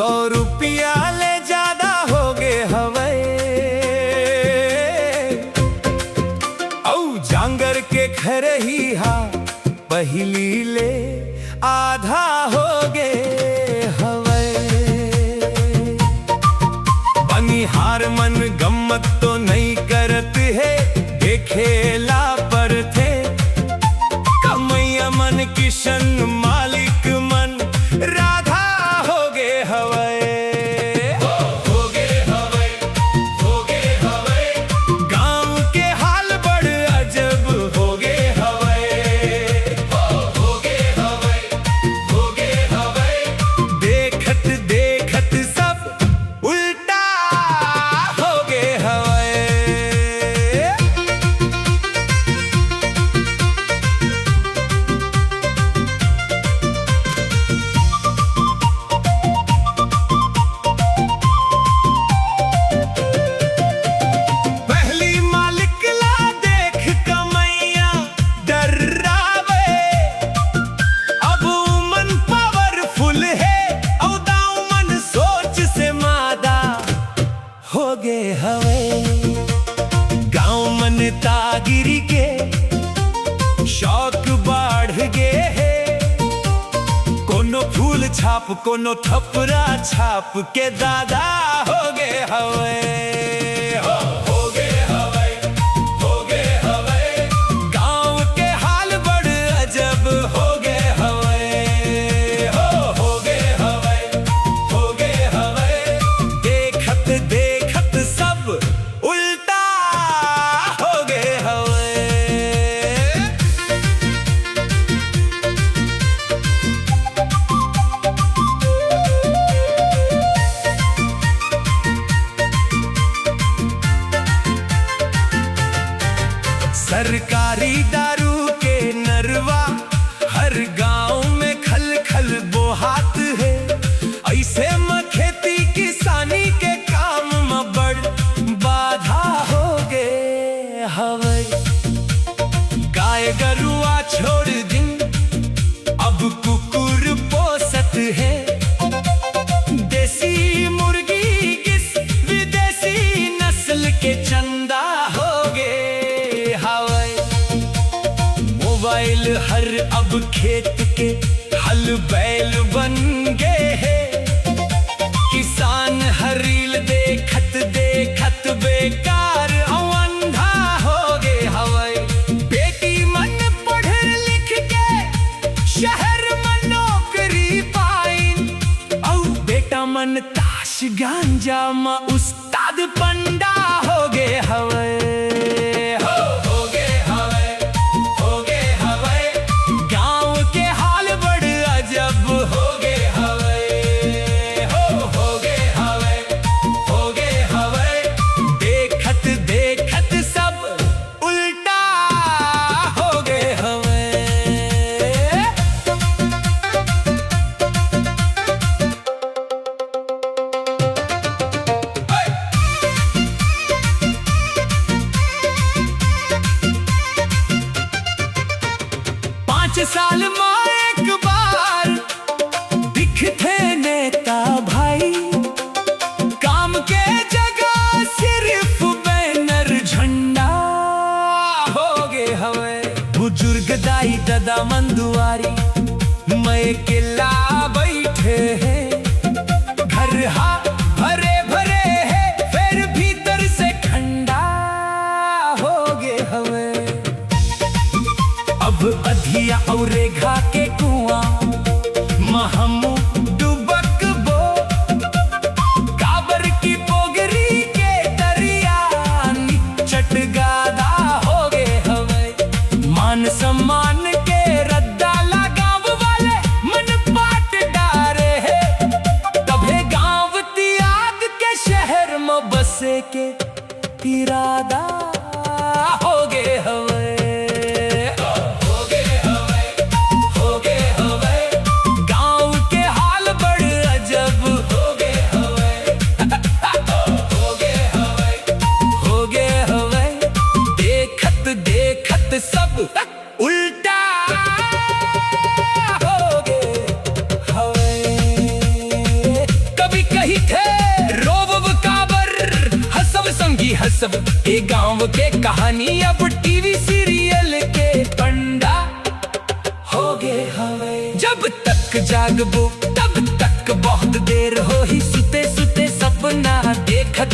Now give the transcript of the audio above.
100 रुपया ले ज्यादा हो गए हवे। औ जांगर के घर ही हा पहली ले आधा हो गए हवे। बनिहार मन गम्मत तो नहीं करत है, देखेला पर थे कमैया मन किशन मालिक मन राधा हो गए हवे। गांव के हाल बड़ अजब हो गए हवे। देखत देखत सब उल्टा हो गए हवे। पहली मालिक ला देख कमैया डरावे। अब मन पावरफुल है और दाऊ मन सोच से मादा हो गए हवे। गांव मन तागिरी के शौक बढ़ गए है। कोनो फूल छाप कोनो थपरा छाप के दादा हो गए हवे। गांव के हाल बड़ अजब हो गए हवे। देखत देखत सब उल्टा हो गए हवे। सरकारी दारू के नरवा हर गांव में खल खल बोहात है। ऐसे में खेती किसानी के काम में बड़ बाधा हो गए हवे। गाय गरुआ छोड़ दिन अब कुकुर पोसत है। देसी मुर्गी किस विदेशी नस्ल के चंदा हो गए हवे। मोबाइल हर अब खेत के हल बैल बन गए हैं। किसान हर रील देखत देखत बेकार और अंधा हो गए हवे। बेटी मन पढ़ लिख के शहर में नौकरी पाइन और बेटा मन ताश गांजा में उस्ताद पंडा हो गए हवे। गांव के हाल बड़ अजब हो गए हवे। देखत देखत सब उल्टा हो गए हवे। 5 साल में एक बार दिखते नेता भाई। काम के जगह सिर्फ बैनर झंडा हो गए हवे। बुजुर्ग दाई दादा मंदुआरी मैं किला बैठे हैं। घर हा भरे भरे है फिर भीतर से ठंडा हो गए हवे। अब अधिया और रेखा के कुआं महमू डुबक बो। काबर की पोगरी के दरिया निचट गादा हो गए हवे। मान सम्मान के रद्दा लगाव वाले मन पाट डारे है। तभे गांव त्याग के शहर में बसे के इरादा हो गए हवे। सब उल्टा हो गए हवे। कभी कही थे रोब काबर हसब संगी हसब ए गांव के कहानी अब टीवी सीरियल के पंडा हो गए हवे। जब तक जागबो तब तक बहुत देर हो ही सुते सुते सपना देखत